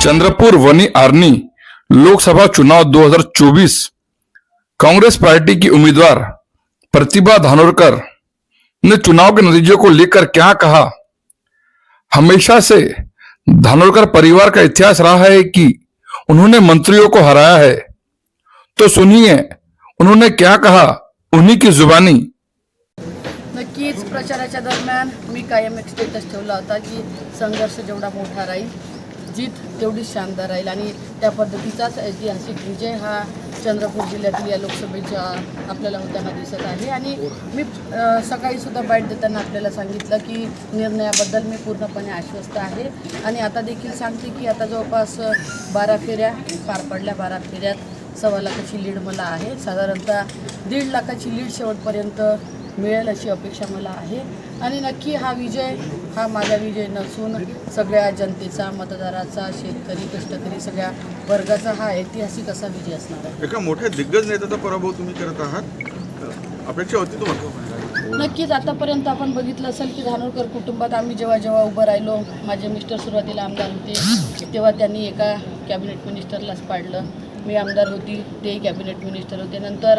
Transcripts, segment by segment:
चंद्रपुर वनी आर्नी लोकसभा चुनाव 2024 कांग्रेस पार्टी की उम्मीदवार प्रतिभा धानोरकर ने चुनाव के नतीजों को लेकर क्या कहा। हमेशा से धानोरकर परिवार का इतिहास रहा है कि उन्होंने मंत्रियों को हराया है, तो सुनिए उन्होंने क्या कहा उन्हीं की जुबानी। नक्कीच प्रचाराच्या दरम्यान मी कायम एक स्टेटस ठेवला होता की संघर्ष जेवढा मोठा राहील जीत तेवढी शानदार राहील आणि त्या पद्धतीचाच ऐतिहासिक विजय हा चंद्रपूर जिल्ह्यातील या लोकसभेच्या आपल्याला होताना दिसत आहे। आणि मी सकाळी सुद्धा बाईट देताना आपल्याला सांगितलं की निर्णयाबद्दल मी पूर्णपणे आश्वस्त आहे आणि आता देखील सांगते की आता जवळपास 12 फेऱ्या पार पडल्या। 12 फेऱ्यात 1.25 लाखाची लीड मला आहे। साधारणतः 1.5 लाखाची लीड शेवटपर्यंत मिळेल अशी अपेक्षा मला आहे। आणि नक्की हा विजय हा माझा विजय नसून सगळ्या जनतेचा, मतदाराचा, शेतकरी, कष्टकरी सगळ्या वर्गाचा हा ऐतिहासिक असा विजय असणार आहे। एका मोठ्या दिग्गज नेत्याचा पराभव तुम्ही करत आहात, अपेक्षा होती तुम्हाला? नक्कीच आतापर्यंत आपण बघितलं असेल की धानोरकर कुटुंबात आम्ही जेव्हा उभं राहिलो, माझे मिस्टर सुरुवातीला आमदार होते तेव्हा त्यांनी एका कॅबिनेट मिनिस्टरलाच पाडलं। मी आमदार होती तेही कॅबिनेट मिनिस्टर होते। नंतर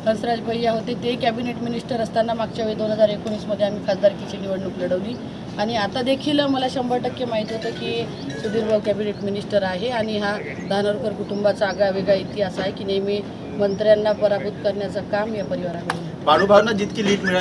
हंसराज भैया होते तेही कॅबिनेट मिनिस्टर असताना मागच्या वेळी 2019मध्ये आम्ही खासदारकीची निवडणूक लढवली। आणि आता देखील मला 100% माहीत होतं की सुधीर भाऊ कॅबिनेट मिनिस्टर आहे आणि हा धानोरकर कुटुंबाचा आगळावेगळा इतिहास आहे की नेहमी मंत्र्यांना पराभूत करण्याचं काम या परिवाराकडून। पाणूभावना जितकी लीड मिळाली